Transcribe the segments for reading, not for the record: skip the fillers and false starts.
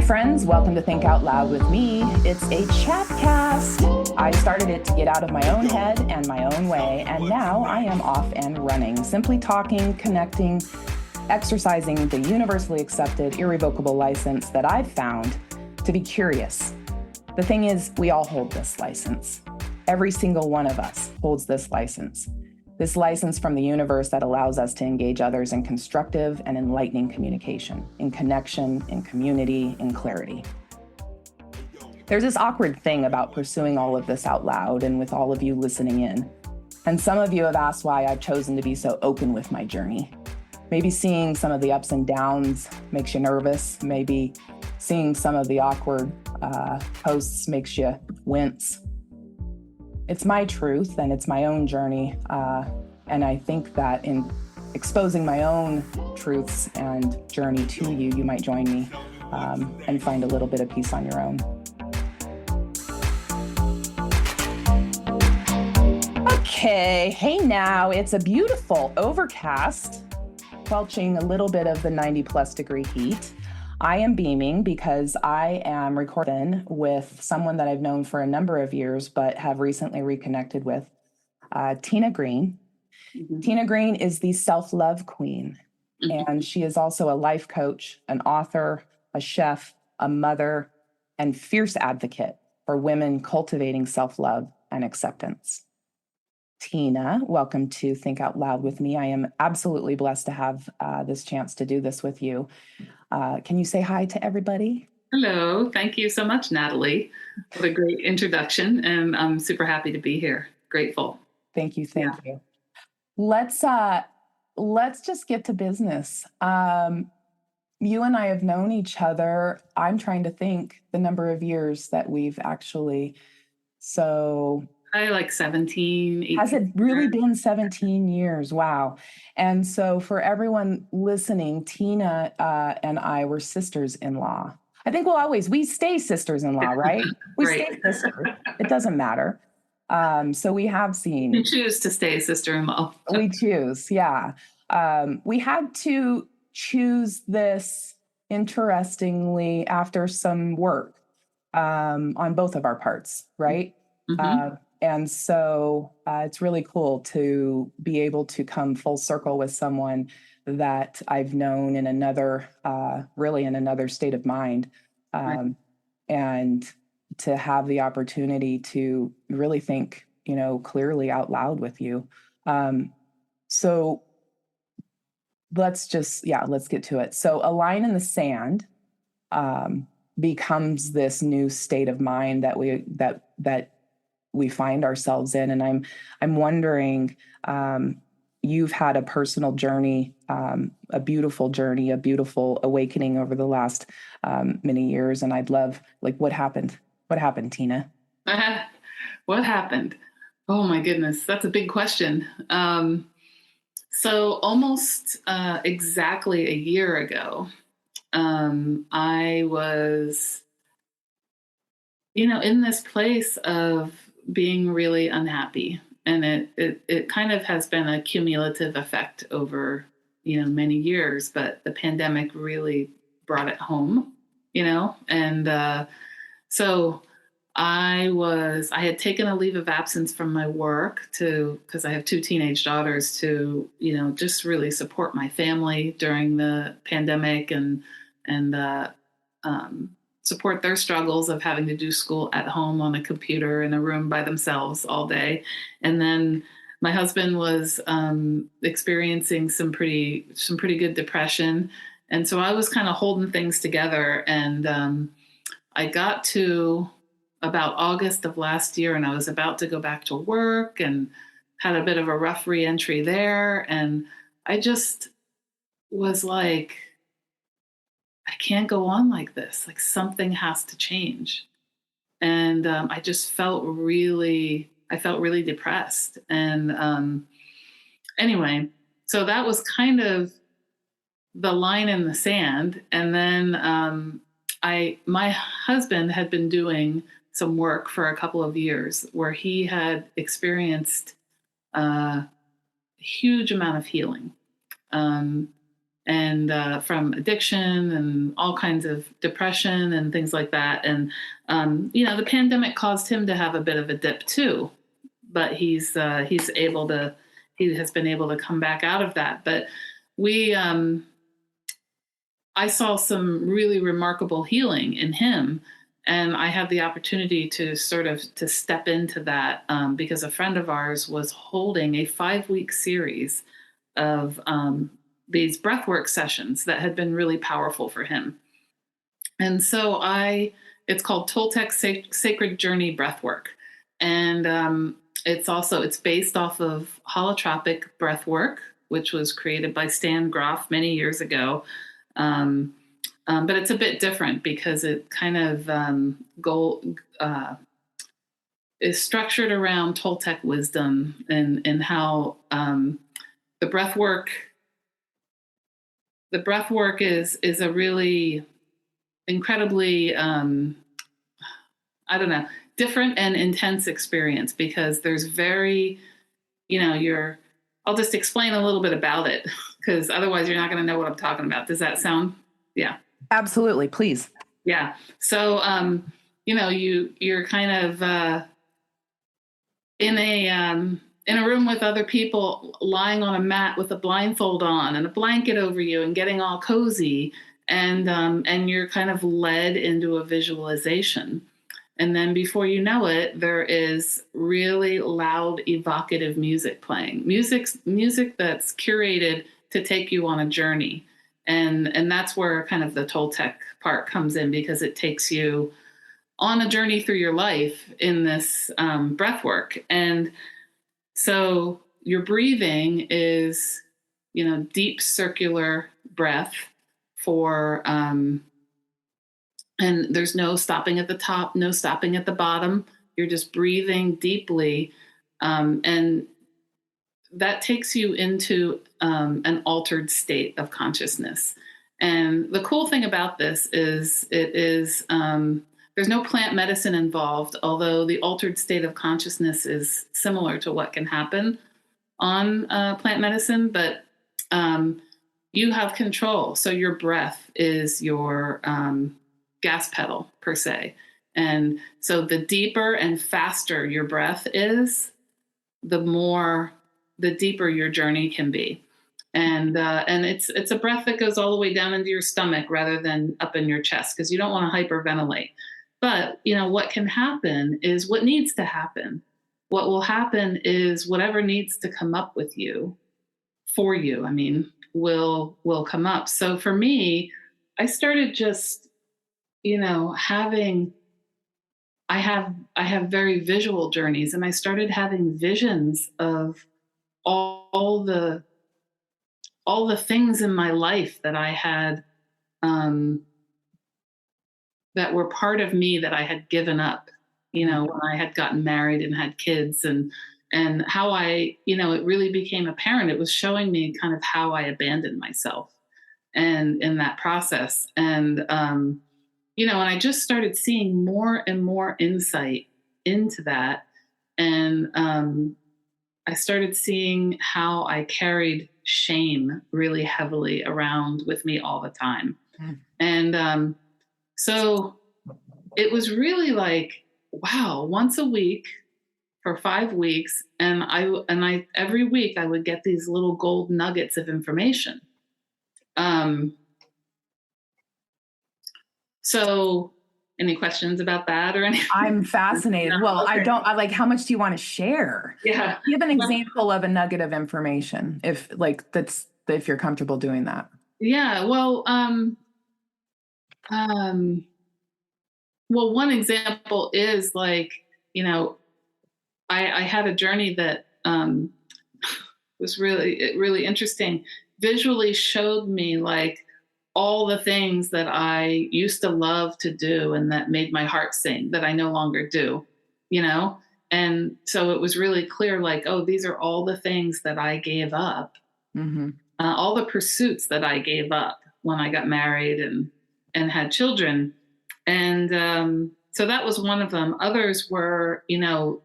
friends. Welcome to Think Out Loud with me. It's a chatcast. I started it to get out of my own head and my own way, and now I am off and running, simply talking, connecting, exercising the universally accepted, irrevocable license that I've found to be curious. The thing is, we all hold this license. Every single one of us holds this license from the universe that allows us to engage others in constructive and enlightening communication, in connection, in community, in clarity. There's this awkward thing about pursuing all of this out loud and with all of you listening in. And some of you have asked why I've chosen to be so open with my journey. Maybe seeing some of the ups and downs makes you nervous. Maybe seeing some of the awkward posts makes you wince. It's my truth and it's my own journey. And I think that in exposing my own truths and journey to you, you might join me and find a little bit of peace on your own. Okay, hey now, it's a beautiful overcast, quelching a little bit of the 90+ degree heat. I am beaming because I am recording with someone that I've known for a number of years, but have recently reconnected with, Tina Green. Mm-hmm. Tina Green is the self-love queen, and she is also a life coach, an author, a chef, a mother, and fierce advocate for women cultivating self-love and acceptance. Tina, welcome to Think Out Loud with me. I am absolutely blessed to have this chance to do this with you. Can you say hi to everybody? Hello. Thank you so much, Natalie. What a great introduction. And I'm super happy to be here. Grateful. Thank you. Thank you. Let's just get to business. You and I have known each other. I'm trying to think the number of years that we've actually, I like 17, 18. Has it really been 17 years? Wow. And so for everyone listening, Tina and I were sisters-in-law. I think we stay sisters-in-law, right? We Right. stay sisters. It doesn't matter. So we have seen. You choose to stay sister-in-law. We choose, yeah. We had to choose this, interestingly, after some work on both of our parts, right? Mm-hmm. And so it's really cool to be able to come full circle with someone that I've known in another state of mind, Right. and to have the opportunity to really think, clearly out loud with you. So let's get to it. So a line in the sand becomes this new state of mind that we find ourselves in. And I'm wondering, you've had a personal journey, a beautiful journey, a beautiful awakening over the last many years. And I'd love, what happened? What happened, Tina? What happened? Oh my goodness. That's a big question. So almost exactly a year ago, I was, in this place of being really unhappy. And it kind of has been a cumulative effect over, many years, but the pandemic really brought it home, and so I had taken a leave of absence from my work because I have 2 teenage daughters, to, just really support my family during the pandemic and support their struggles of having to do school at home on a computer in a room by themselves all day. And then my husband was experiencing some pretty good depression. And so I was kind of holding things together. And I got to about August of last year, and I was about to go back to work and had a bit of a rough re-entry there. And I just was like, I can't go on like this. Like, something has to change. And I just felt really depressed. And anyway, so that was kind of the line in the sand. And then my husband had been doing some work for a couple of years where he had experienced a huge amount of healing. and from addiction and all kinds of depression and things like that. And the pandemic caused him to have a bit of a dip too, but he has been able to come back out of that. But I saw some really remarkable healing in him. And I had the opportunity to to step into that because a friend of ours was holding a 5-week series of these breathwork sessions that had been really powerful for him. And so it's called Toltec Sacred Journey Breathwork. And it's based off of holotropic breathwork, which was created by Stan Groff many years ago. But it's a bit different because it kind of is structured around Toltec wisdom and how the breathwork is a really incredibly different and intense experience, because there's I'll just explain a little bit about it, because otherwise you're not going to know what I'm talking about. Does that sound? Yeah. Absolutely. Please. Yeah. So, you're kind of in a room with other people, lying on a mat with a blindfold on and a blanket over you and getting all cozy. And you're kind of led into a visualization. And then before you know it, there is really loud, evocative music playing. Music that's curated to take you on a journey. And that's where kind of the Toltec part comes in, because it takes you on a journey through your life in this breath work. And so your breathing is, deep circular breath for, and there's no stopping at the top, no stopping at the bottom. You're just breathing deeply. And that takes you into an altered state of consciousness. And the cool thing about this is there's no plant medicine involved, although the altered state of consciousness is similar to what can happen on plant medicine, but you have control. So your breath is your gas pedal, per se. And so the deeper and faster your breath is, the deeper your journey can be. And it's a breath that goes all the way down into your stomach rather than up in your chest, because you don't want to hyperventilate. But, what can happen is what needs to happen. What will happen is whatever needs to come up with you, for you, will come up. So for me, I started just, I have very visual journeys, and I started having visions of all the things in my life that I had, that were part of me that I had given up, when I had gotten married and had kids, and how it really became apparent. It was showing me kind of how I abandoned myself and in that process. And, and I just started seeing more and more insight into that. And, I started seeing how I carried shame really heavily around with me all the time. And so it was really like, wow, once a week for 5 weeks. And I every week I would get these little gold nuggets of information. So any questions about that or anything? I'm fascinated. No, Well, okay. I like, how much do you want to share? Yeah. Give an example of a nugget of information, if you're comfortable doing that. Yeah. Well, one example is like, I had a journey that was really interesting. Visually showed me like all the things that I used to love to do and that made my heart sing that I no longer do, And so it was really clear, like, oh, these are all the things that I gave up, all the pursuits that I gave up when I got married and had children. And so that was one of them. Others were, the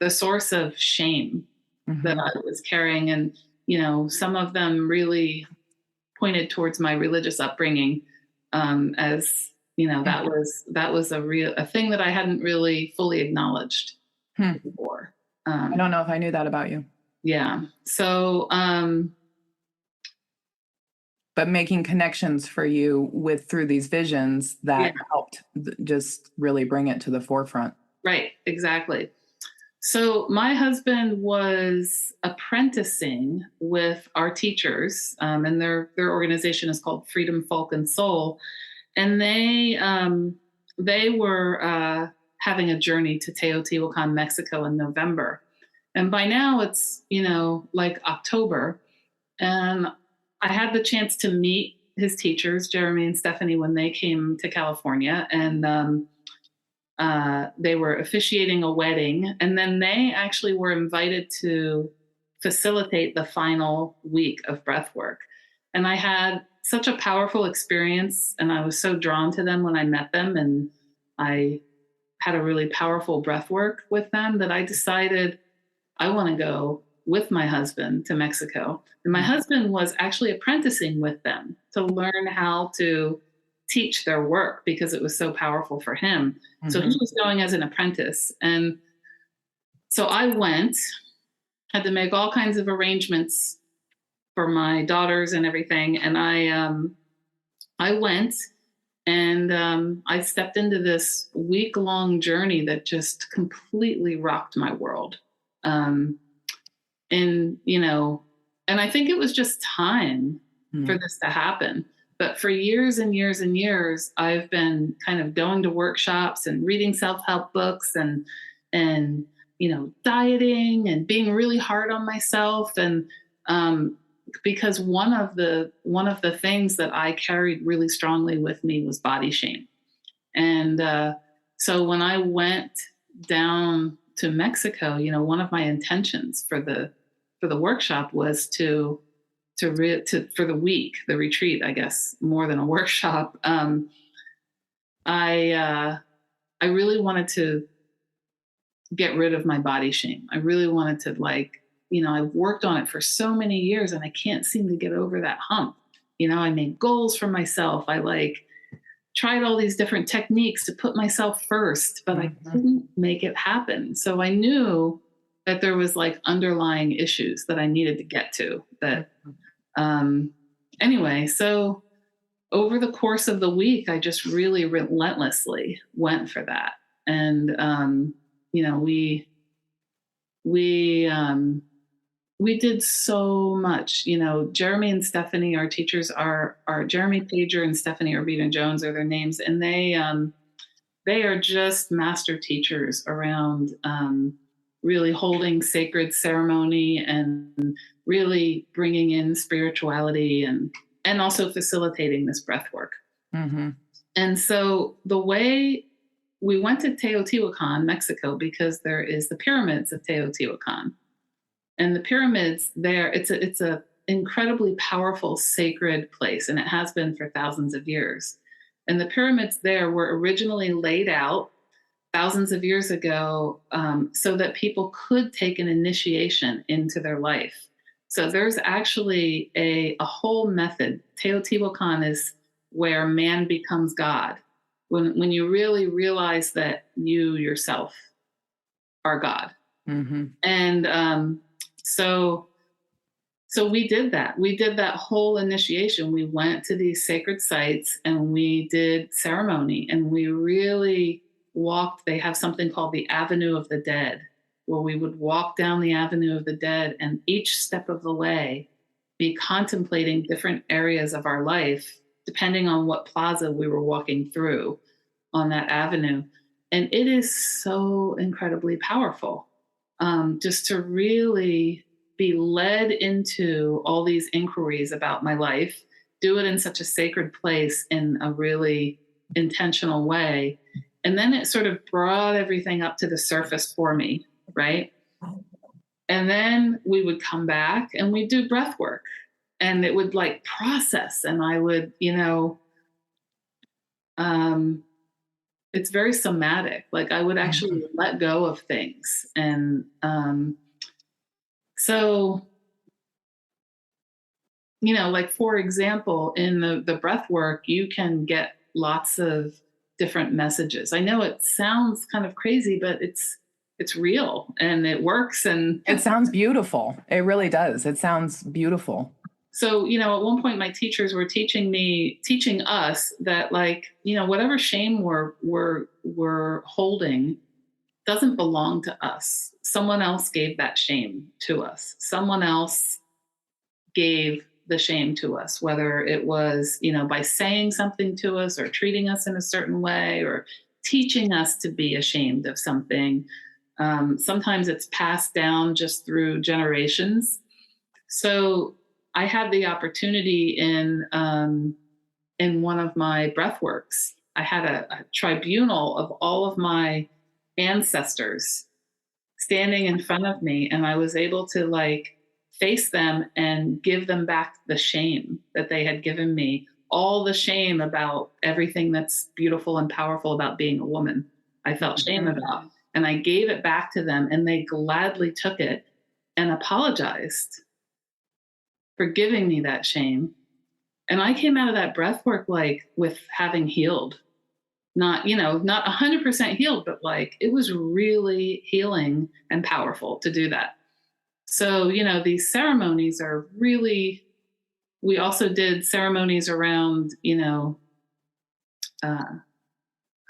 source of shame that I was carrying. And some of them really pointed towards my religious upbringing, as that was a thing that I hadn't really fully acknowledged before. I don't know if I knew that about you. Yeah. So, but making connections for you through these visions that helped just really bring it to the forefront. Right. Exactly. So my husband was apprenticing with our teachers, and their organization is called Freedom, Folk, and Soul, and they were having a journey to Teotihuacan, Mexico in November, and by now it's like October, and I had the chance to meet his teachers, Jeremy and Stephanie, when they came to California, and they were officiating a wedding, and then they actually were invited to facilitate the final week of breath work. And I had such a powerful experience, and I was so drawn to them when I met them, and I had a really powerful breath work with them that I decided I want to go with my husband to Mexico. And my husband was actually apprenticing with them to learn how to teach their work because it was so powerful for him. Mm-hmm. So he was going as an apprentice. And so I went, had to make all kinds of arrangements for my daughters and everything. And I went and I stepped into this week-long journey that just completely rocked my world. And I think it was just time for this to happen. But for years and years and years, I've been kind of going to workshops and reading self-help books and dieting and being really hard on myself. And because one of the things that I carried really strongly with me was body shame. And so when I went down to Mexico, one of my intentions for the workshop was for the week, the retreat, I guess, more than a workshop. I really wanted to get rid of my body shame. I really wanted to I've worked on it for so many years and I can't seem to get over that hump. I made goals for myself. I tried all these different techniques to put myself first, but I couldn't make it happen. So I knew that there was underlying issues that I needed to get to that. Anyway, so over the course of the week, I just really relentlessly went for that. And, we did so much. Jeremy and Stephanie, our teachers are Jeremy Pager and Stephanie Urbina Jones are their names. And they are just master teachers around, really holding sacred ceremony and really bringing in spirituality and also facilitating this breath work. Mm-hmm. And so the way we went to Teotihuacan, Mexico, because there is the pyramids of Teotihuacan. And the pyramids there, it's a incredibly powerful sacred place, and it has been for thousands of years. And the pyramids there were originally laid out thousands of years ago so that people could take an initiation into their life. So there's actually a whole method. Teotihuacan is where man becomes God. When you really realize that you yourself are God. Mm-hmm. And so we did that. We did that whole initiation. We went to these sacred sites and we did ceremony and we really walked. They have something called the Avenue of the Dead, where we would walk down the Avenue of the Dead and each step of the way be contemplating different areas of our life, depending on what plaza we were walking through on that avenue. And it is so incredibly powerful, just to really be led into all these inquiries about my life, do it in such a sacred place in a really intentional way. And then it sort of brought everything up to the surface for me, right? And then we would come back and we'd do breath work and it would process. And I would, it's very somatic. I would actually let go of things. And so like, for example, in the breath work, you can get lots of different messages. I know it sounds kind of crazy, but it's real and it works. And It sounds beautiful. It really does. It sounds beautiful. so, at one point my teachers were teaching us that, like, whatever shame we're holding doesn't belong to us. Someone else gave that shame to us. Someone else gave the shame to us, whether it was, by saying something to us or treating us in a certain way or teaching us to be ashamed of something. Sometimes it's passed down just through generations. So I had the opportunity in one of my breath works. I had a tribunal of all of my ancestors standing in front of me, and I was able to, like, face them and give them back the shame that they had given me, all the shame about everything that's beautiful and powerful about being a woman. I felt shame about, and I gave it back to them, and they gladly took it and apologized for giving me that shame. And I came out of that breath work, like, with having healed. Not 100% healed, but, like, it was really healing and powerful to do that. So, these ceremonies are really, we also did ceremonies around,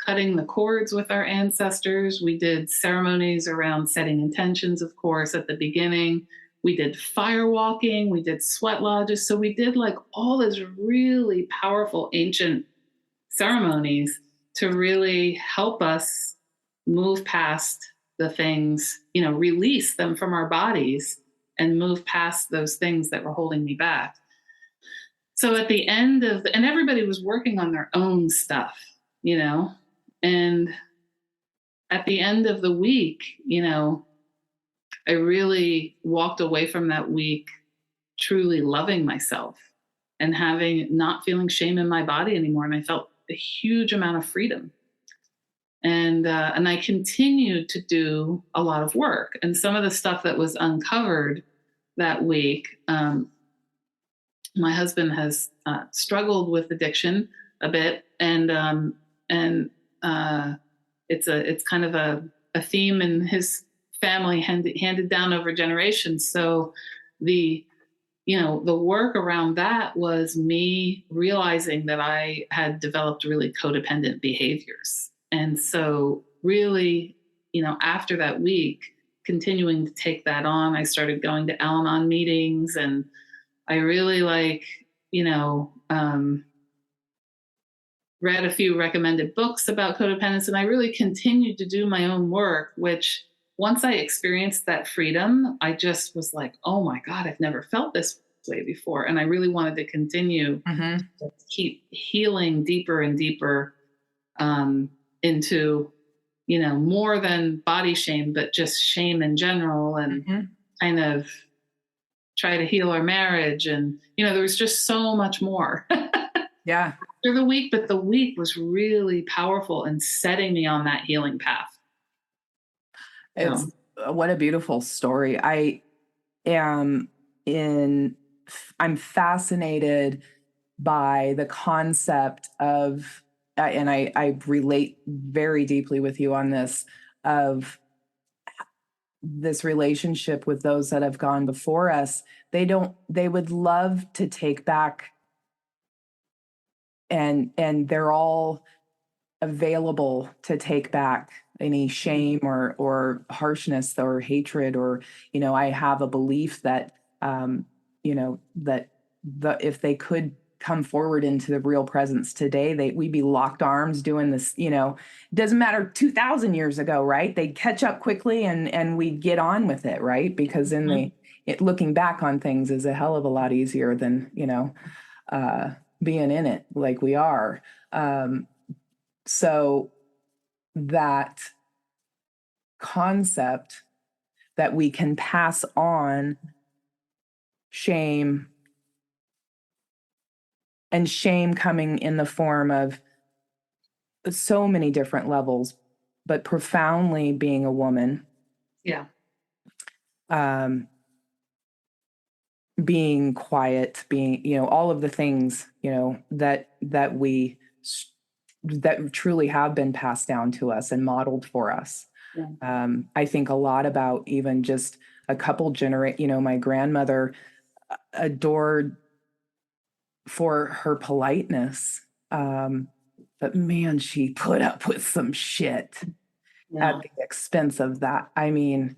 cutting the cords with our ancestors. We did ceremonies around setting intentions, of course, at the beginning. We did fire walking, we did sweat lodges. So we did, like, all these really powerful ancient ceremonies to really help us move past the things, release them from our bodies and move past those things that were holding me back. So at the end and everybody was working on their own stuff, and at the end of the week, I really walked away from that week truly loving myself and not feeling shame in my body anymore. And I felt a huge amount of freedom. And I continued to do a lot of work. And some of the stuff that was uncovered that week, my husband has struggled with addiction a bit, and it's kind of a theme in his family handed down over generations. So the work around that was me realizing that I had developed really codependent behaviors. And so really, after that week, continuing to take that on, I started going to Al-Anon meetings, and I really, read a few recommended books about codependence, and I really continued to do my own work, which once I experienced that freedom, I just was like, oh my God, I've never felt this way before. And I really wanted to continue to keep healing deeper and deeper into, more than body shame, but just shame in general, and kind of try to heal our marriage. And, there was just so much more. Yeah. After the week, but the week was really powerful in setting me on that healing path. It's what a beautiful story. I'm fascinated by the concept of, and I relate very deeply with you on this, of this relationship with those that have gone before us. They would love to take back, and they're all available to take back any shame or harshness or hatred, or, I have a belief that, that if they could come forward into the real presence today, we'd be locked arms doing this, it doesn't matter 2000 years ago, right? They'd catch up quickly and we'd get on with it, right? Because looking back on things is a hell of a lot easier than, being in it like we are. So that concept that we can pass on shame, and shame coming in the form of so many different levels, but profoundly being a woman. Yeah. being quiet, being, all of the things, that truly have been passed down to us and modeled for us. Yeah. I think a lot about even just a couple my grandmother adored for her politeness. But man, she put up with some shit at Yeah. the expense of that. I mean,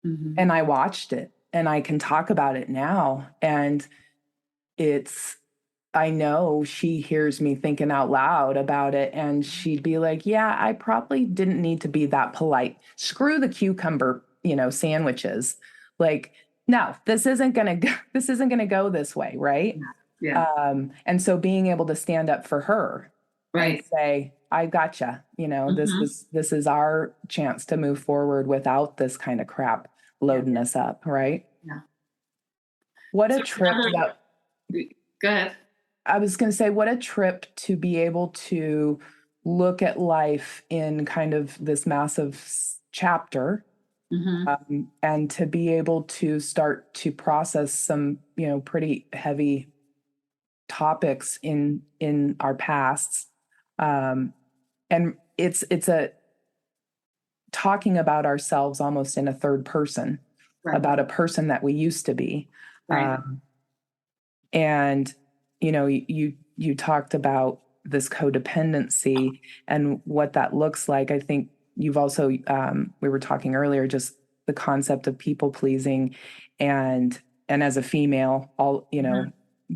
Mm-hmm. and I watched it and I can talk about it now. And I know she hears me thinking out loud about it and she'd be like, yeah, I probably didn't need to be that polite. Screw the cucumber, sandwiches. Like, no, this isn't going to go this way. Right. Yeah. And so being able to stand up for her and Right. say, I gotcha, Mm-hmm. this is our chance to move forward without this kind of crap loading us up. Right. Yeah. What a So trip that go ahead. I was going to say, what a trip to be able to look at life in kind of this massive chapter, Mm-hmm. and to be able to start to process some, pretty heavy topics in our pasts, and it's a talking about ourselves almost in a third person, Right. about a person that we used to be. Right. And you talked about this codependency and what that looks like. I think you've also we were talking earlier, just the concept of people pleasing, and as a female, all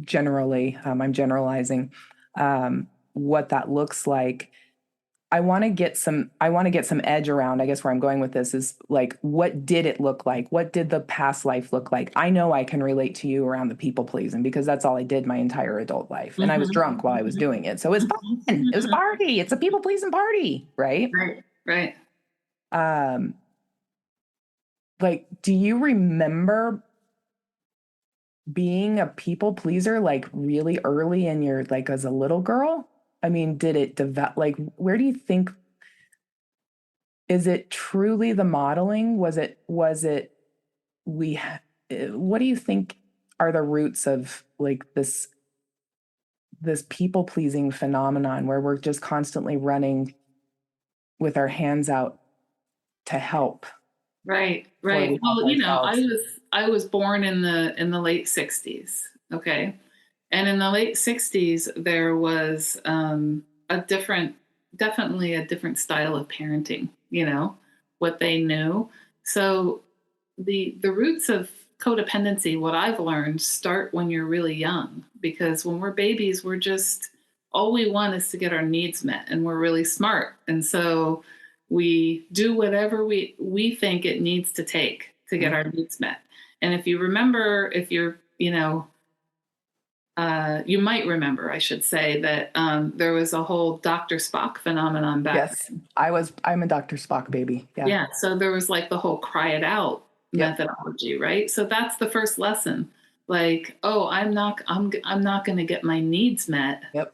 generally, I'm generalizing, what that looks like. I want to get some edge around, I guess where I'm going with this is like, what did it look like? What did the past life look like? I know I can relate to you around the people pleasing because that's all I did my entire adult life. And I was drunk while I was doing it. So it's fun. It was a party. It's a people pleasing party. Right. Right. Right. Like, do you remember being a people pleaser, like really early in your, like as a little girl? I mean, did it develop, like, where do you think, is it truly the modeling? Was it, what do you think are the roots of like this people pleasing phenomenon where we're just constantly running with our hands out to help? Right. before we Right. help Well, ourselves? I was born in the late 60s. Okay. And in the late 60s, there was a different, definitely a different style of parenting, what they knew. So the roots of codependency, what I've learned, start when you're really young, because when we're babies, we're just, all we want is to get our needs met, and we're really smart. And so we do whatever we think it needs to take to get our needs met. And if you remember, if you're, you might remember, I should say, that there was a whole Dr. Spock phenomenon back then. Yes, I'm a Dr. Spock baby. Yeah. Yeah. So there was like the whole cry it out Yep. methodology, right? So that's the first lesson. Like, oh, I'm not going to get my needs met Yep.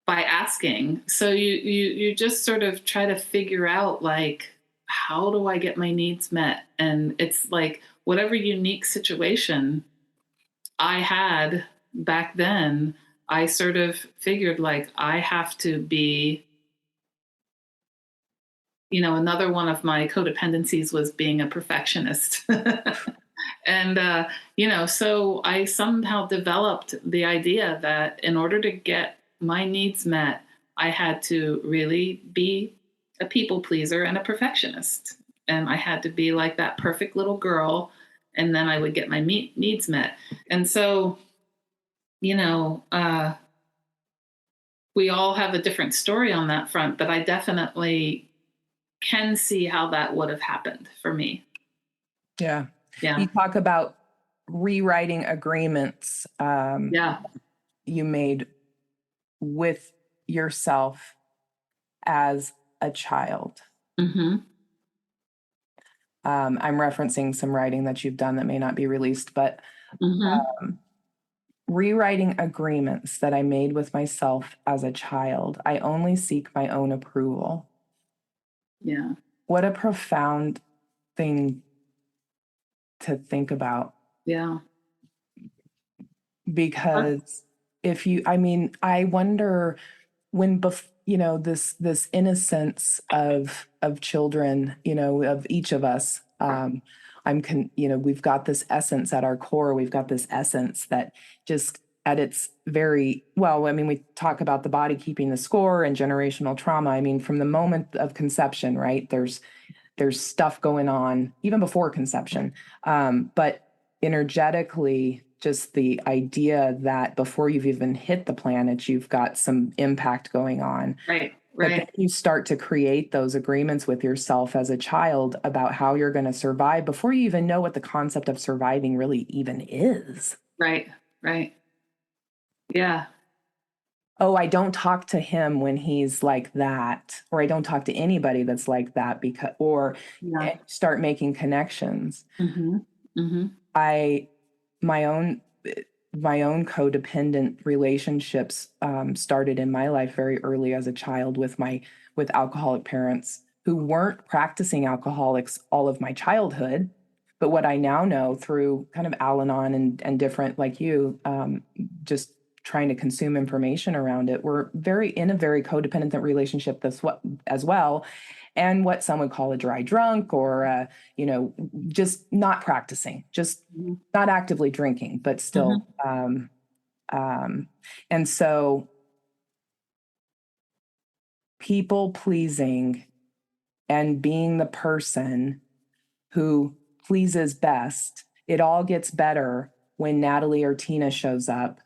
by asking. So you just sort of try to figure out, like, how do I get my needs met? And it's like whatever unique situation I had back then, I sort of figured like I have to be, another one of my codependencies was being a perfectionist. And, so I somehow developed the idea that in order to get my needs met, I had to really be a people pleaser and a perfectionist. And I had to be like that perfect little girl, and then I would get my needs met. And so, we all have a different story on that front, but I definitely can see how that would have happened for me. Yeah. Yeah. You talk about rewriting agreements Yeah. you made with yourself as a child. Mm-hmm. I'm referencing some writing that you've done that may not be released, but Mm-hmm. rewriting agreements that I made with myself as a child. I only seek my own approval. Yeah. What a profound thing to think about. Yeah. because if you, I mean, I wonder when, this innocence of children, of each of us, we've got this essence at our core. We've got this essence that just at its very, well, I mean, we talk about the body keeping the score and generational trauma. I mean, from the moment of conception, right? There's stuff going on even before conception. But energetically, just the idea that before you've even hit the planet, you've got some impact going on. Right. But then Right. you start to create those agreements with yourself as a child about how you're going to survive before you even know what the concept of surviving really even is. Right. Right. Yeah. Oh, I don't talk to him when he's like that, or I don't talk to anybody that's like that because, or Yeah. start making connections. Mm-hmm. Mm-hmm. I, my own, my own codependent relationships started in my life very early as a child with alcoholic parents who weren't practicing alcoholics all of my childhood. But what I now know through kind of Al-Anon and different like you, just trying to consume information around it, we're in a very codependent relationship as well. And what some would call a dry drunk or, just not practicing, just Mm-hmm. not actively drinking, but still. And so people pleasing and being the person who pleases best, it all gets better when Natalie or Tina shows up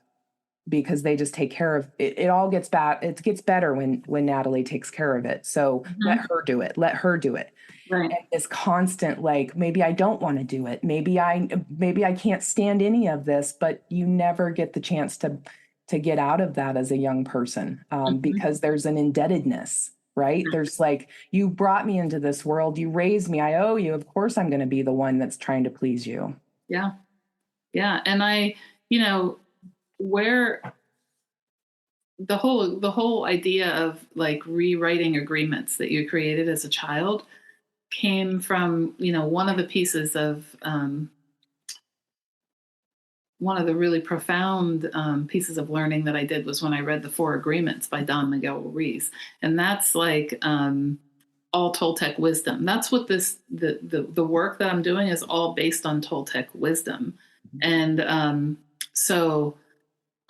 because they just take care of it. It all gets bad. It gets better when Natalie takes care of it. So let Mm-hmm. her do it. Let her do it. Right. And this constant, like, maybe I don't want to do it. Maybe I can't stand any of this, but you never get the chance to get out of that as a young person, Mm-hmm. because there's an indebtedness, right? There's like, you brought me into this world, you raised me, I owe you. Of course, I'm going to be the one that's trying to please you. Yeah. Yeah. And where the whole idea of like rewriting agreements that you created as a child came from, one of the pieces of one of the really profound pieces of learning that I did was when I read the Four Agreements by Don Miguel Ruiz. And that's like all Toltec wisdom. That's what the work that I'm doing is all based on Toltec wisdom. And so,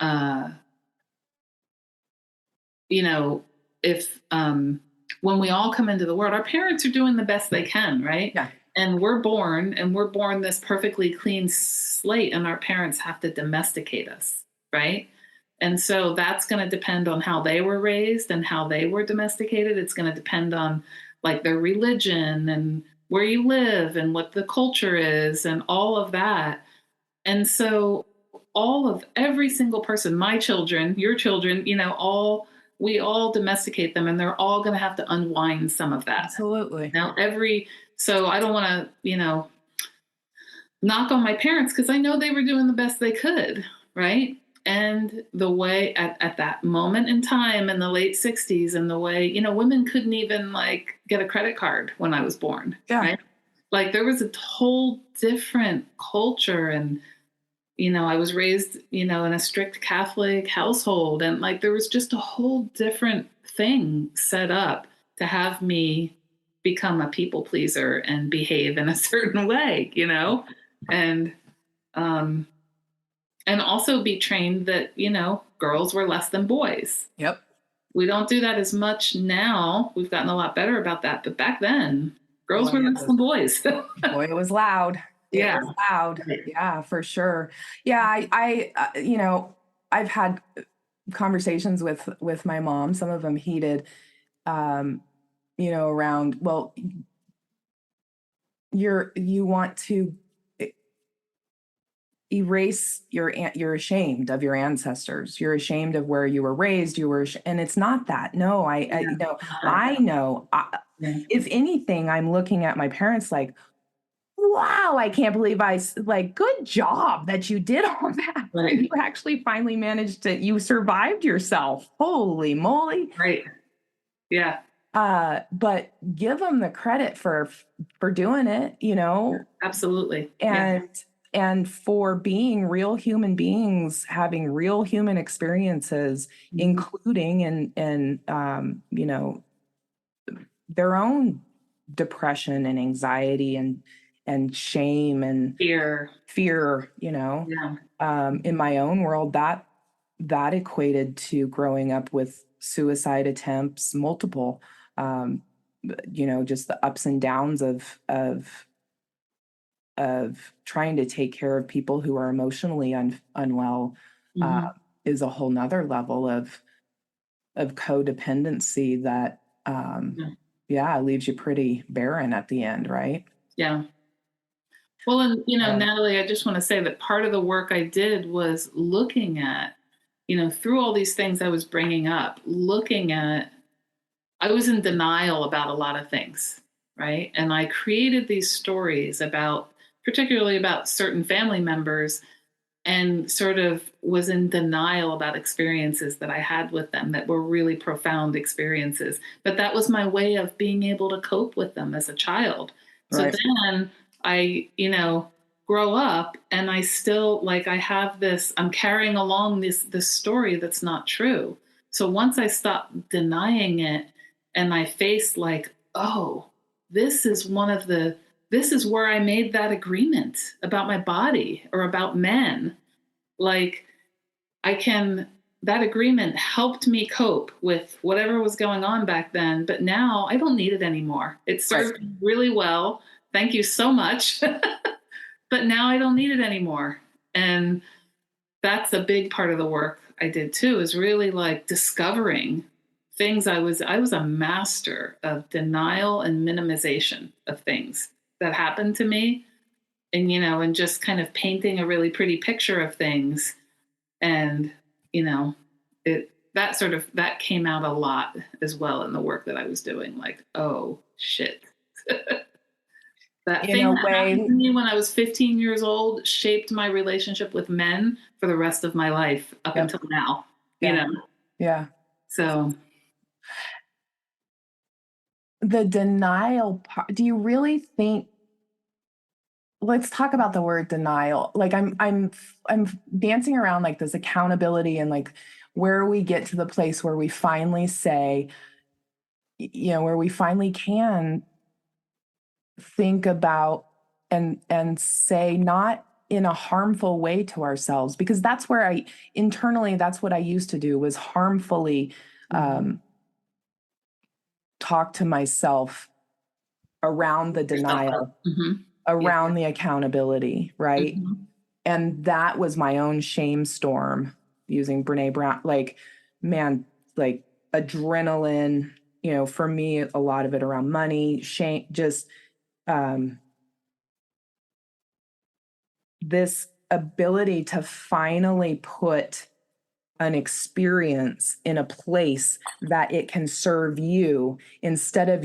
uh, if when we all come into the world, our parents are doing the best they can, right? Yeah. And we're born this perfectly clean slate, and our parents have to domesticate us, right? And so that's going to depend on how they were raised and how they were domesticated. It's going to depend on like their religion and where you live and what the culture is and all of that. And so every single person, my children, your children, we all domesticate them, and they're all going to have to unwind some of that. Absolutely. Now, so I don't want to, knock on my parents because I know they were doing the best they could, right? And the way at that moment in time in the late 60s, and the way, women couldn't even like get a credit card when I was born, Yeah. right? Like there was a whole different culture, and I was raised, in a strict Catholic household, and like there was just a whole different thing set up to have me become a people pleaser and behave in a certain way, and and also be trained that, girls were less than boys. Yep. We don't do that as much now. We've gotten a lot better about that, but back then, girls were less than boys. Boy, it was loud. Yeah. It was loud. Yeah, for sure. Yeah, I've had conversations with my mom, some of them heated, around, well, you want to erase you're ashamed of your ancestors. You're ashamed of where you were raised. And it's not that. No, I know. If anything, I'm looking at my parents like, wow, I can't believe good job that you did all that. Right. You actually finally you survived yourself. Holy moly. Right. Yeah. But give them the credit for doing it, Absolutely. and and for being real human beings, having real human experiences, including in their own depression and anxiety and shame and fear, in my own world, that equated to growing up with suicide attempts, multiple, just the ups and downs of trying to take care of people who are emotionally unwell, is a whole nother level of codependency that, leaves you pretty barren at the end, right? Yeah. Well, and, Natalie, I just want to say that part of the work I did was looking at, through all these things I was bringing up, I was in denial about a lot of things, right? And I created these stories particularly about certain family members, and sort of was in denial about experiences that I had with them that were really profound experiences. But that was my way of being able to cope with them as a child. So then I, grow up, and I still, I have this, I'm carrying along this story that's not true. So once I stopped denying it, and I faced oh, this is where I made that agreement about my body or about men. That agreement helped me cope with whatever was going on back then, but now I don't need it anymore. It served me really well. Thank you so much. But now I don't need it anymore. And that's a big part of the work I did too, is really discovering things. I was a master of denial and minimization of things that happened to me, and just kind of painting a really pretty picture of things. And, that came out a lot as well in the work that I was doing. Oh shit. That thing that happened to me when I was 15 years old shaped my relationship with men for the rest of my life up until now, Yeah. So the denial part, do you really think, let's talk about the word denial. I'm dancing around this accountability and where we get to the place where we finally say, where we finally can think about and say, not in a harmful way to ourselves, because that's where internally, that's what I used to do, was harmfully talk to myself around the denial, around the accountability, right? And that was my own shame storm, using Brene Brown, adrenaline, for me, a lot of it around money, shame, just this ability to finally put an experience in a place that it can serve you, instead of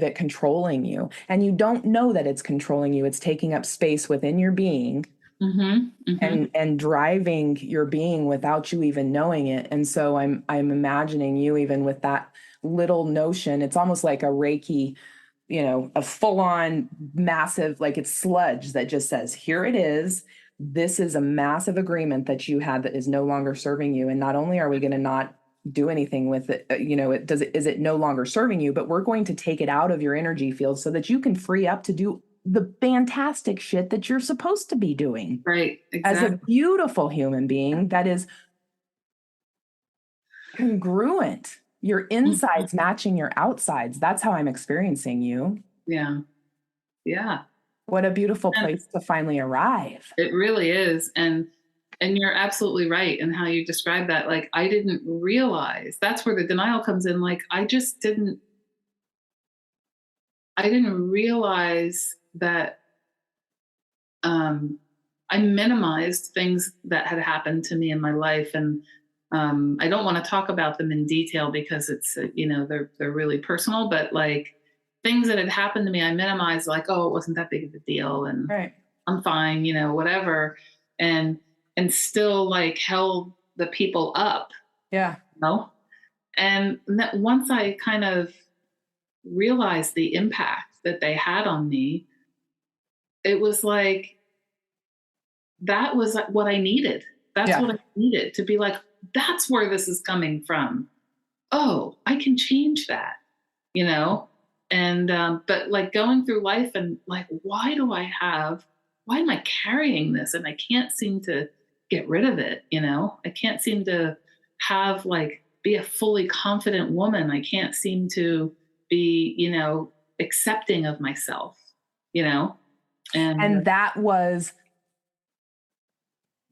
it controlling you. And you don't know that it's controlling you. It's taking up space within your being, and driving your being without you even knowing it. And so I'm imagining you, even with that little notion, it's almost like a Reiki, a full-on massive, it's sludge that just says, here it is. This is a massive agreement that you had that is no longer serving you. And not only are we going to not do anything with it, is it no longer serving you, but we're going to take it out of your energy field so that you can free up to do the fantastic shit that you're supposed to be doing. Right. Exactly. As a beautiful human being that is congruent, your insides matching your outsides. That's how I'm experiencing you. Yeah. Yeah. What a beautiful place to finally arrive. It really is. And you're absolutely right in how you describe that. I didn't realize, that's where the denial comes in. I didn't realize that I minimized things that had happened to me in my life. And I don't want to talk about them in detail because it's, they're really personal, but things that had happened to me, I minimized, oh, it wasn't that big of a deal. And I'm fine, whatever. And still held the people up. Yeah. And once I kind of realized the impact that they had on me, it was like, that was what I needed. That's Yeah. what I needed, to be like, that's where this is coming from. Oh, I can change that, you know? And, but like going through life and like, why am I carrying this? And I can't seem to get rid of it, you know? I can't seem to have like, be a fully confident woman. I can't seem to be, accepting of myself, you know? And And that was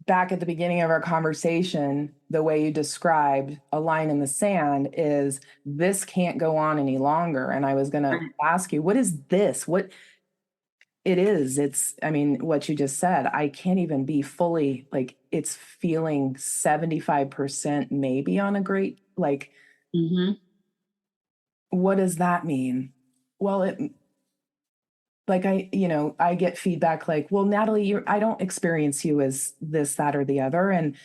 back at the beginning of our conversation, the way you described a line in the sand is this can't go on any longer. And I was going to ask you, what is this? What it is? It's, I mean, what you just said, I can't even be fully like it's feeling 75% maybe on a great, like, what does that mean? Well, like I get feedback like, well, Natalie, I don't experience you as this, that, or the other. And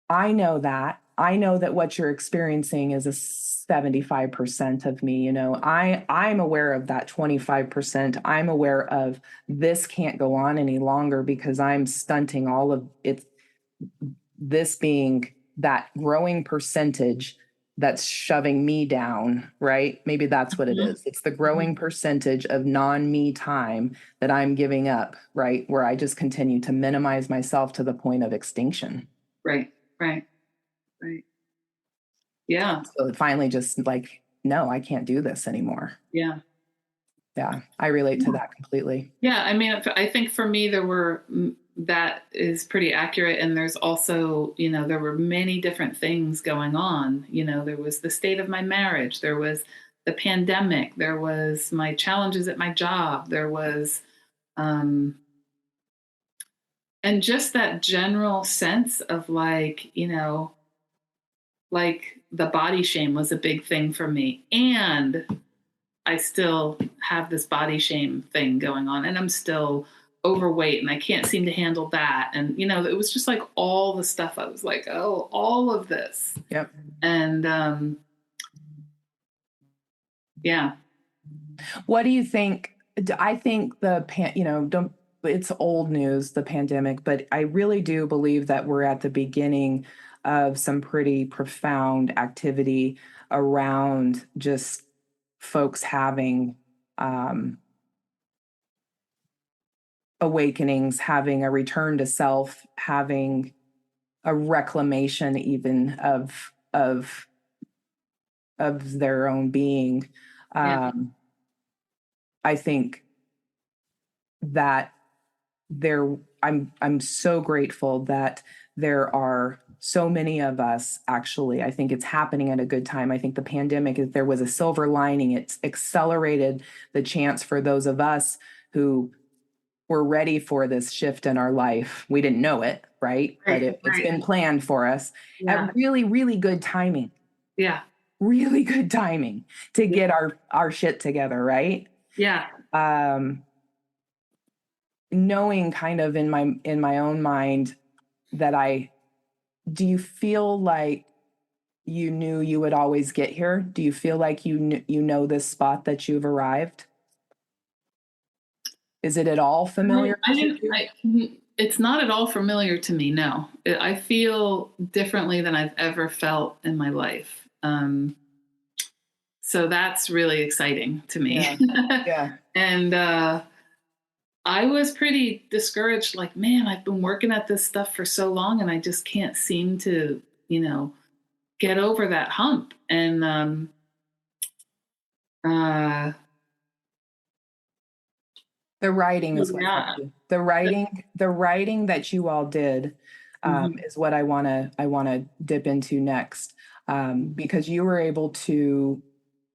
I know that what you're experiencing is a 75% of me. I'm aware of that 25%. I'm aware of this can't go on any longer because I'm stunting all of it. This being that growing percentage that's shoving me down, right? Maybe that's what it is. It's the growing percentage of non-me time that I'm giving up, right? Where I just continue to minimize myself to the point of extinction. Right. Yeah. So it finally just like, no, I can't do this anymore. Yeah. Yeah. I relate to that completely. Yeah. I mean, I think for me, that is pretty accurate. And there's also, there were many different things going on. There was the state of my marriage. There was the pandemic. There was my challenges at my job. There was, and just that general sense of like, like the body shame was a big thing for me. And I still have this body shame thing going on, and I'm still overweight and I can't seem to handle that. And, it was just like all the stuff. I was like, oh, all of this. Yep. And, yeah. What do you think? I think it's old news, the pandemic, but I really do believe that we're at the beginning of some pretty profound activity around just folks having awakenings, having a return to self, having a reclamation even of their own being. Yeah. I think that I'm so grateful that there are so many of us. Actually, I think it's happening at a good time. I think the pandemic, if there was a silver lining, it's accelerated the chance for those of us who were ready for this shift in our life. We didn't know it, right? But it's been planned for us at really, really good timing. Yeah. Really good timing to get our shit together, right? Yeah. Knowing kind of in my own mind that do you feel like you knew you would always get here? Do you feel like you know this spot that you've arrived? Is it at all familiar? It's not at all familiar to me. No, I feel differently than I've ever felt in my life. So that's really exciting to me. Yeah. And I was pretty discouraged. Like, man, I've been working at this stuff for so long and I just can't seem to, get over that hump. And the writing is what the writing that you all did is what I want to dip into next, because you were able to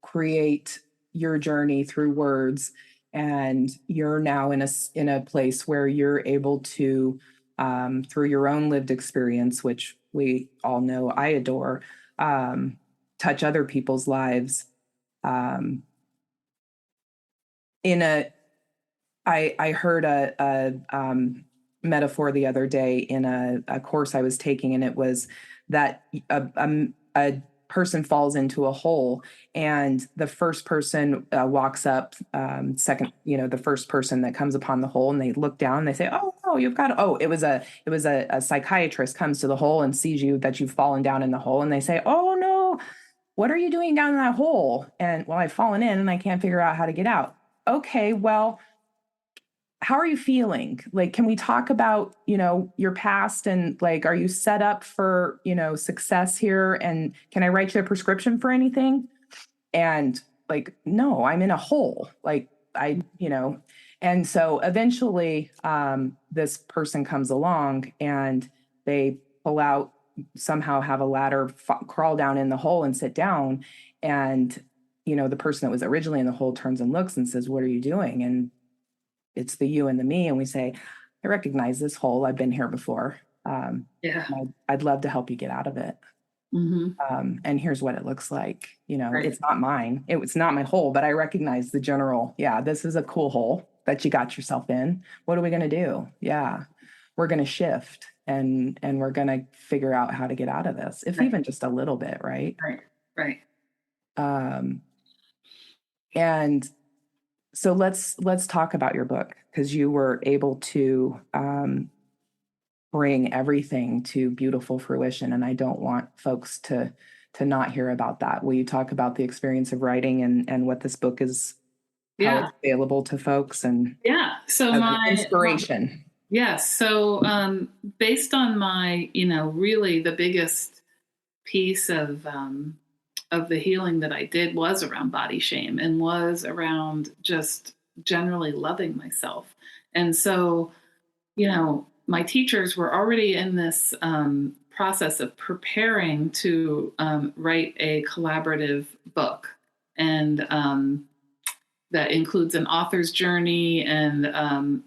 create your journey through words, and you're now in a place where you're able to, through your own lived experience, which we all know I adore, touch other people's lives. I heard a metaphor the other day in a course I was taking, and it was that a person falls into a hole, and the first person walks up, second, the first person that comes upon the hole, and they look down and they say, oh no, it was a psychiatrist comes to the hole and sees that you've fallen down in the hole, and they say, oh no, what are you doing down in that hole? And well, I've fallen in and I can't figure out how to get out. Okay, well, how are you feeling? Like, can we talk about, your past, and like, are you set up for, success here? And can I write you a prescription for anything? And like, no, I'm in a hole. Like and so eventually this person comes along and they pull out, somehow have a ladder, crawl down in the hole and sit down. And, the person that was originally in the hole turns and looks and says, what are you doing? And it's the you and the me. And we say, I recognize this hole. I've been here before. I'd love to help you get out of it. Mm-hmm. And here's what it looks like. Right. It's not mine. It's not my hole, but I recognize the general. Yeah, this is a cool hole that you got yourself in. What are we going to do? Yeah, we're going to shift and we're going to figure out how to get out of this, if even just a little bit. Right. Right. And so let's talk about your book, because you were able to bring everything to beautiful fruition. And I don't want folks to not hear about that. Will you talk about the experience of writing and what this book is, how it's available to folks, and so my inspiration? Yes. So based on my, really the biggest piece of the healing that I did was around body shame, and was around just generally loving myself. And so, my teachers were already in this process of preparing to write a collaborative book. And that includes an author's journey and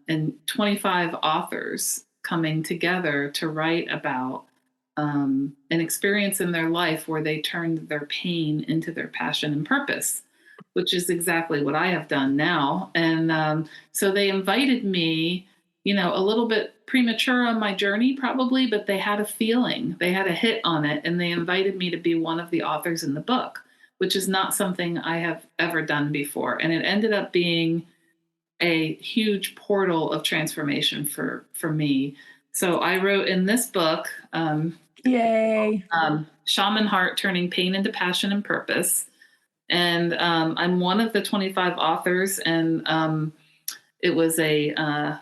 25 authors coming together to write about an experience in their life where they turned their pain into their passion and purpose, which is exactly what I have done now. And so they invited me, a little bit premature on my journey probably, but they had a feeling, they had a hit on it, and they invited me to be one of the authors in the book, which is not something I have ever done before. And it ended up being a huge portal of transformation for me. So I wrote in this book, Yay! Shaman Heart, Turning Pain into Passion and Purpose. And I'm one of the 25 authors, and it was a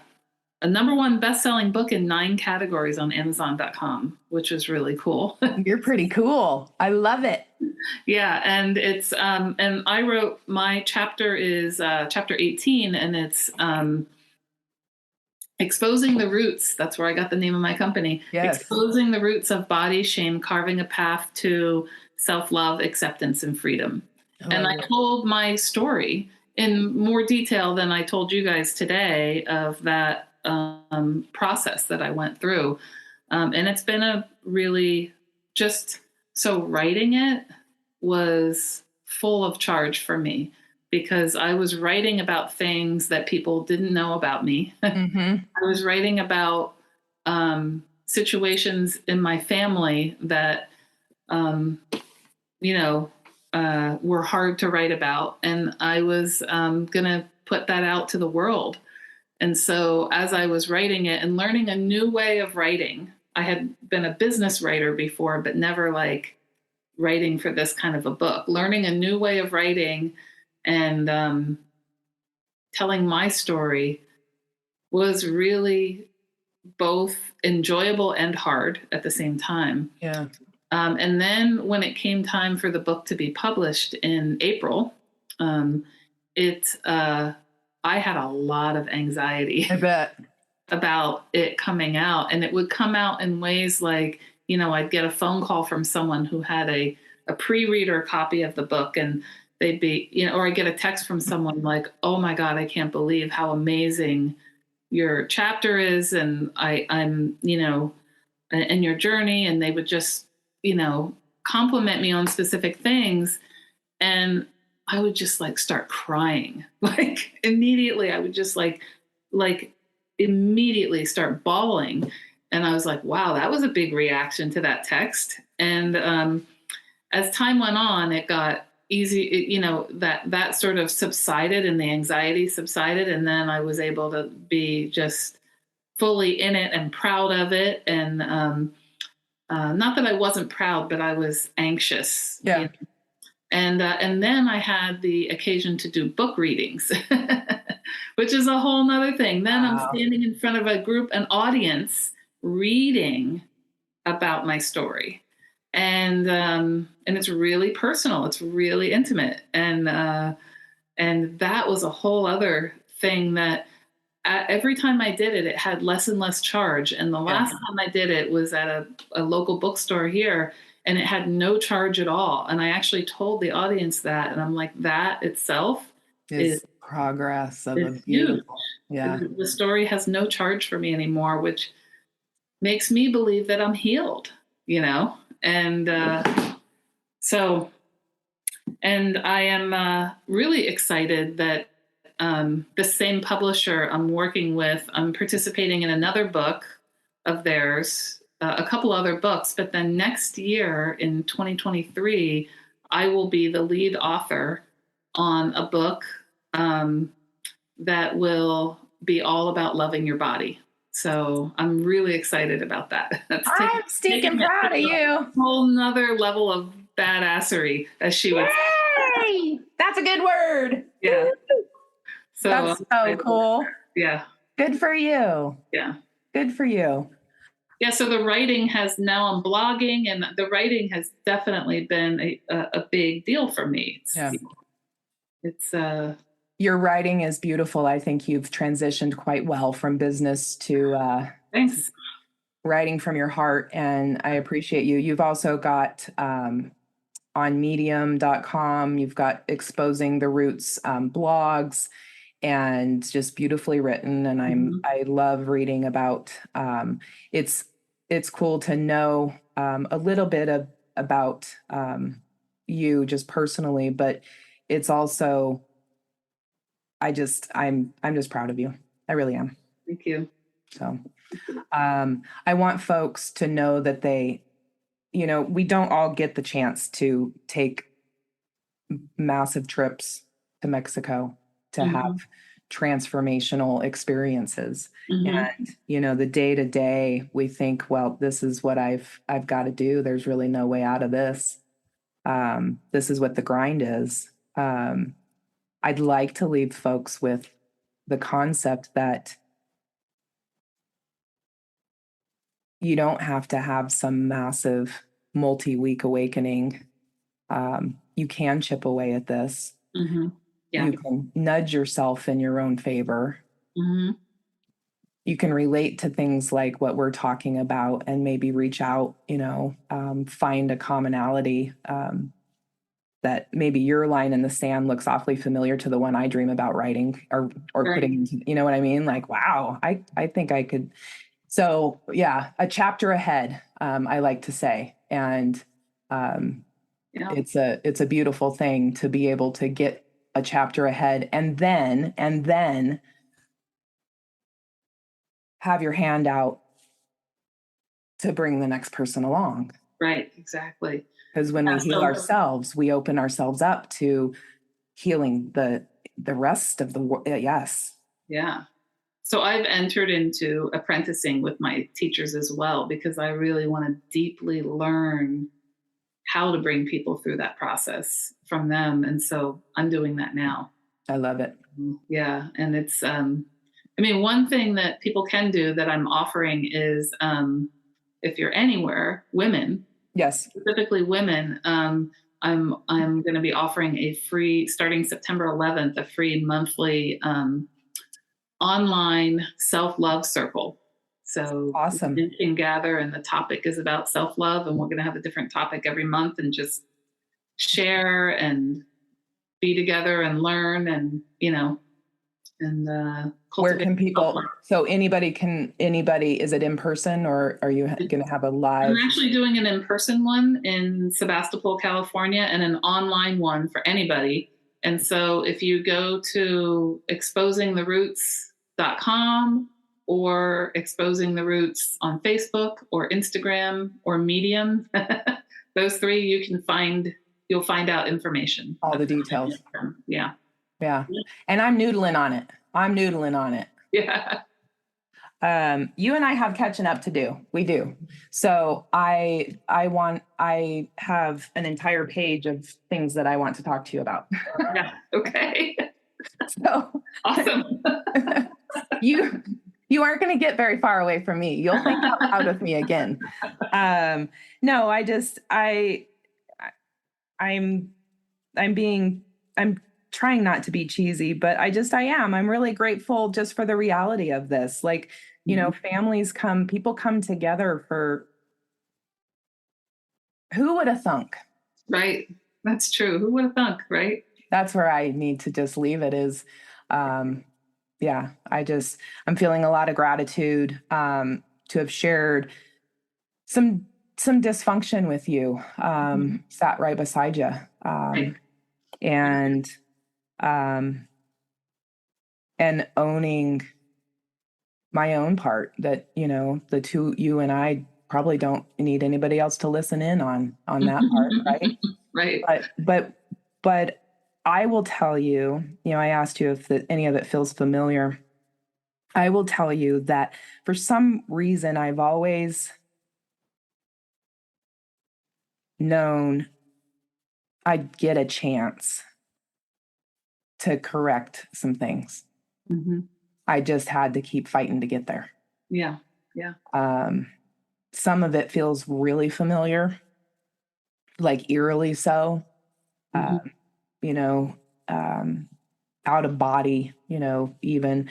number one best-selling book in 9 categories on Amazon.com, which was really cool. You're pretty cool. I love it. Yeah, and it's and I wrote, my chapter is chapter 18, and it's exposing the roots. That's where I got the name of my company. Yes. Exposing the roots of body shame, carving a path to self-love, acceptance, and freedom. And I told my story in more detail than I told you guys today of that process that I went through. And it's been a really so writing it was full of charge for me, because I was writing about things that people didn't know about me. Mm-hmm. I was writing about situations in my family that, were hard to write about. And I was going to put that out to the world. And so as I was writing it and learning a new way of writing, I had been a business writer before, but never like writing for this kind of a book, learning a new way of writing and telling my story was really both enjoyable and hard at the same time. Yeah. And then when it came time for the book to be published in April, I had a lot of anxiety. I bet. About it coming out. And it would come out in ways like, I'd get a phone call from someone who had a pre-reader copy of the book, and they'd be, or I get a text from someone like, oh my God, I can't believe how amazing your chapter is. And I'm, and your journey. And they would just, compliment me on specific things. And I would just like start crying. Like immediately I would just like immediately start bawling. And I was like, wow, that was a big reaction to that text. And as time went on, it got easy, that sort of subsided and the anxiety subsided. And then I was able to be just fully in it and proud of it. And not that I wasn't proud, but I was anxious. Yeah. And then I had the occasion to do book readings, which is a whole nother thing. Then I'm standing in front of an audience, reading about my story. And it's really personal. It's really intimate. And that was a whole other thing that every time I did it, it had less and less charge. And the last time I did it was at a local bookstore here, and it had no charge at all. And I actually told the audience that, and I'm like, that itself is progress of a huge. beautiful. Yeah. The story has no charge for me anymore, which makes me believe that I'm healed, And and I am really excited that the same publisher I'm working with, I'm participating in another book of theirs, a couple other books, but then next year in 2023, I will be the lead author on a book that will be all about loving your body. So I'm really excited about that. I'm stinking proud of you. A whole nother level of badassery, as she would say. Yay! That's a good word. Yeah. So that's so cool. Yeah. Good for you. Yeah. Good for you. Yeah. So the writing now I'm blogging, and the writing has definitely been a big deal for me. It's your writing is beautiful. I think you've transitioned quite well from business to thanks. Writing from your heart, and I appreciate you. You've also got on medium.com, you've got Exposing the Roots blogs, and just beautifully written. And I love reading about it's cool to know a little bit about you just personally, but it's also I'm just proud of you. I really am. Thank you. So I want folks to know that we don't all get the chance to take massive trips to Mexico to have transformational experiences. And, the day to day, we think, well, this is what I've got to do. There's really no way out of this. This is what the grind is. I'd like to leave folks with the concept that you don't have to have some massive multi-week awakening. You can chip away at this. Yeah. You can nudge yourself in your own favor. You can relate to things like what we're talking about and maybe reach out, find a commonality that maybe your line in the sand looks awfully familiar to the one I dream about writing or putting into, you know what I mean? Like, wow, I think I could. So yeah, a chapter ahead, I like to say. And it's a beautiful thing to be able to get a chapter ahead and then have your hand out to bring the next person along. Right, exactly. Because when we heal ourselves, we open ourselves up to healing the rest of the world. Yes. Yeah. So I've entered into apprenticing with my teachers as well, because I really want to deeply learn how to bring people through that process from them. And so I'm doing that now. I love it. Yeah. And it's, one thing that people can do that I'm offering is if you're anywhere, women, yes, specifically women, I'm going to be offering a free, starting September 11th, a free monthly online self-love circle. So awesome. You can gather, and the topic is about self-love, and we're going to have a different topic every month and just share and be together and learn and, where can people, so anybody, is it in person or are you going to have a live? I'm actually doing an in-person one in Sebastopol, California, and an online one for anybody. And so if you go to exposingtheroots.com or Exposing the Roots on Facebook or Instagram or Medium, those three, you'll find out information. All the details. Yeah. Yeah. And I'm noodling on it. Yeah. You and I have catching up to do. We do. So I have an entire page of things that I want to talk to you about. Yeah. Okay. So Awesome. you aren't going to get very far away from me. You'll think out loud with me again. No, I'm trying not to be cheesy, but I'm really grateful just for the reality of this. Like, people come together for, who would have thunk? Right. That's true. Who would have thunk, right? That's where I need to just leave it is, I'm feeling a lot of gratitude, to have shared some dysfunction with you, sat right beside you. Right. And owning my own part that, you and I probably don't need anybody else to listen in on that part. Right. Right. But I will tell you, I asked you if any of it feels familiar. I will tell you that for some reason, I've always known I'd get a chance to correct some things. Mm-hmm. I just had to keep fighting to get there. Yeah. Yeah. Some of it feels really familiar, like eerily so. Mm-hmm. Out of body, even.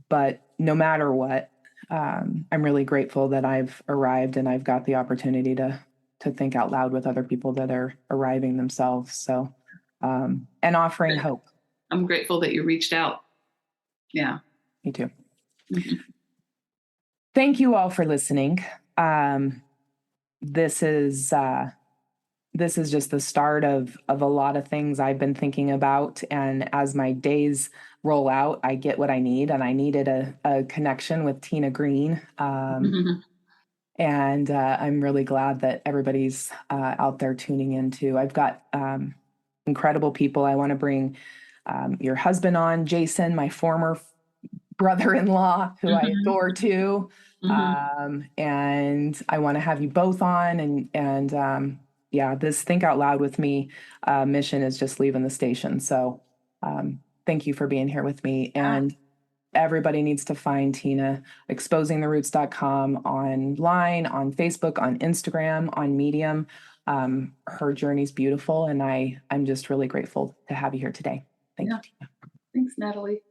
But no matter what, I'm really grateful that I've arrived and I've got the opportunity to think out loud with other people that are arriving themselves. So, and offering hope. I'm grateful that you reached out. Yeah. Me too. Mm-hmm. Thank you all for listening. This is just the start of a lot of things I've been thinking about. And as my days roll out, I get what I need. And I needed a connection with Tina Green. And I'm really glad that everybody's out there tuning into. I've got incredible people. I want to bring your husband on, Jason, my former brother-in-law, who I adore too. And I want to have you both on. And this Think Out Loud with Me mission is just leaving the station. So thank you for being here with me. And everybody needs to find Tina, exposingtheroots.com, online, on Facebook, on Instagram, on Medium. Her journey's beautiful, and I'm just really grateful to have you here today. Thank you, Tina. Thanks, Natalie.